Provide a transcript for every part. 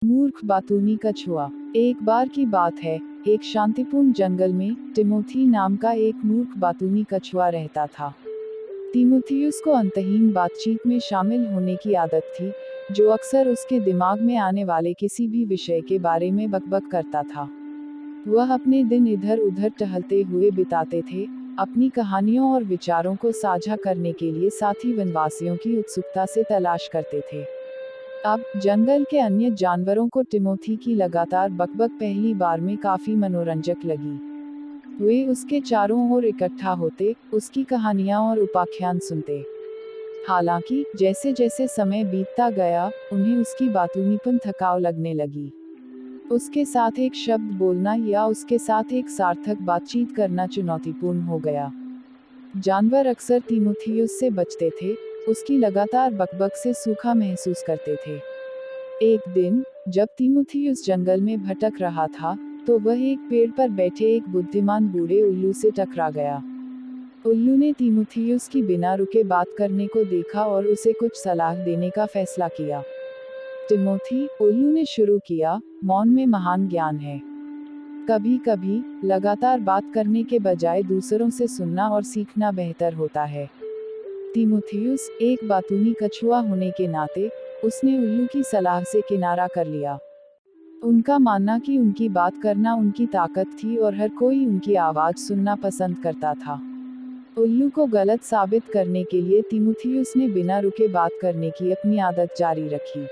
मूर्ख बातूनी कछुआ। एक बार की बात है, एक शांतिपूर्ण जंगल में टिमोथी नाम का एक मूर्ख बातूनी कछुआ रहता था। तिमोथियुस को अंतहीन बातचीत में शामिल होने की आदत थी, जो अक्सर उसके दिमाग में आने वाले किसी भी विषय के बारे में बकबक करता था। वह अपने दिन इधर उधर टहलते हुए बिताते थे, अपनी कहानियों और विचारों को साझा करने के लिए साथी वनवासियों की उत्सुकता से तलाश करते थे। अब जंगल के अन्य जानवरों को टिमोथी की लगातार बकबक पहली बार में काफी मनोरंजक लगी। वे उसके चारों ओर इकट्ठा होते, उसकी कहानियां और उपाख्यान सुनते। हालांकि जैसे जैसे समय बीतता गया, उन्हें उसकी बातूनीपन थकाऊ लगने लगी। उसके साथ एक शब्द बोलना या उसके साथ एक सार्थक बातचीत करना चुनौतीपूर्ण हो गया। जानवर अक्सर तिमोथियुस से बचते थे, उसकी लगातार बकबक से सूखा महसूस करते थे। एक दिन, जब तिमोथियुस जंगल में भटक रहा था, तो वह एक पेड़ पर बैठे एक बुद्धिमान बूढ़े उल्लू से टकरा गया। उल्लू ने तिमोथियुस की बिना रुके बात करने को देखा और उसे कुछ सलाह देने का फैसला किया। टिमोथी, उल्लू ने शुरू किया, मौन में महान ज्ञान है। कभी कभी लगातार बात करने के बजाय दूसरों से सुनना और सीखना बेहतर होता है। तिमोथियुस, एक बातूनी कछुआ होने के नाते, उसने उल्लू की सलाह से किनारा कर लिया। उनका मानना कि उनकी बात करना उनकी ताकत थी और हर कोई उनकी आवाज सुनना पसंद करता था। उल्लू को गलत साबित करने के लिए तिमोथियुस ने बिना रुके बात करने की अपनी आदत जारी रखी।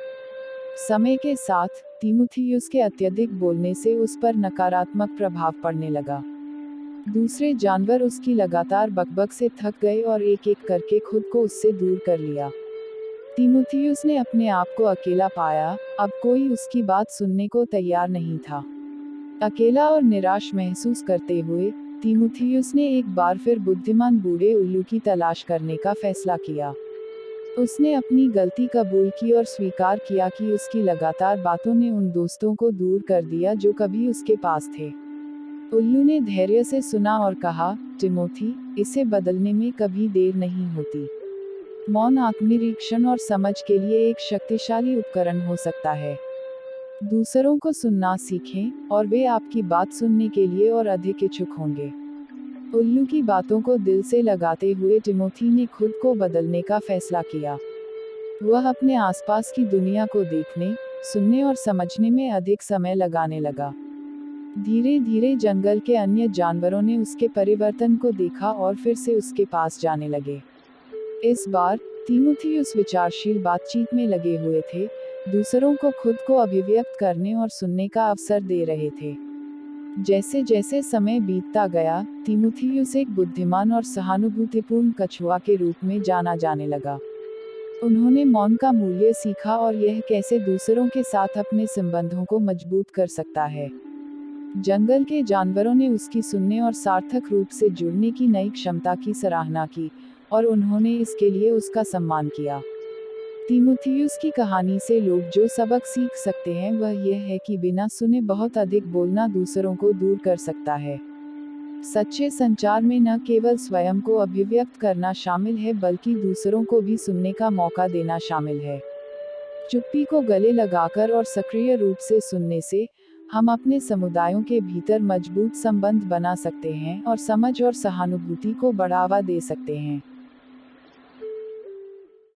समय के साथ, तिमोथियुस के अत्यधिक बोलने से उस पर नकारात्मक प्रभाव पड़ने लगा। दूसरे जानवर उसकी लगातार बकबक से थक गए और एक एक करके खुद को उससे दूर कर लिया। तिमोथियुस ने अपने आप को अकेला पाया, अब कोई उसकी बात सुनने को तैयार नहीं था। अकेला और निराश महसूस करते हुए, तिमोथियुस ने एक बार फिर बुद्धिमान बूढ़े उल्लू की तलाश करने का फैसला किया। उसने अपनी गलती कबूल की और स्वीकार किया कि उसकी लगातार बातों ने उन दोस्तों को दूर कर दिया जो कभी उसके पास थे। उल्लू ने धैर्य से सुना और कहा, टिमोथी, इसे बदलने में कभी देर नहीं होती। मौन आत्मनिरीक्षण और समझ के लिए एक शक्तिशाली उपकरण हो सकता है। दूसरों को सुनना सीखें, और वे आपकी बात सुनने के लिए और अधिक इच्छुक होंगे। उल्लू की बातों को दिल से लगाते हुए टिमोथी ने खुद को बदलने का फैसला किया। वह अपने आसपास की दुनिया को देखने, सुनने और समझने में अधिक समय लगाने लगा। धीरे धीरे जंगल के अन्य जानवरों ने उसके परिवर्तन को देखा और फिर से उसके पास जाने लगे। इस बार, तिमोथी उस विचारशील बातचीत में लगे हुए थे, दूसरों को खुद को अभिव्यक्त करने और सुनने का अवसर दे रहे थे। जैसे जैसे समय बीतता गया, तिमोथियुस एक बुद्धिमान और सहानुभूतिपूर्ण कछुआ के रूप में जाना जाने लगा। उन्होंने मौन का मूल्य सीखा और यह कैसे दूसरों के साथ अपने संबंधों को मजबूत कर सकता है। जंगल के जानवरों ने उसकी सुनने और सार्थक रूप से जुड़ने की नई क्षमता की सराहना की, और उन्होंने इसके लिए उसका सम्मान किया। तिमोथियुस की कहानी से लोग जो सबक सीख सकते हैं वह यह है कि बिना सुने बहुत अधिक बोलना दूसरों को दूर कर सकता है। सच्चे संचार में न केवल स्वयं को अभिव्यक्त करना शामिल है बल्कि दूसरों को भी सुनने का मौका देना शामिल है। चुप्पी को गले लगाकर और सक्रिय रूप से सुनने से, हम अपने समुदायों के भीतर मजबूत संबंध बना सकते हैं और समझ और सहानुभूति को बढ़ावा दे सकते हैं।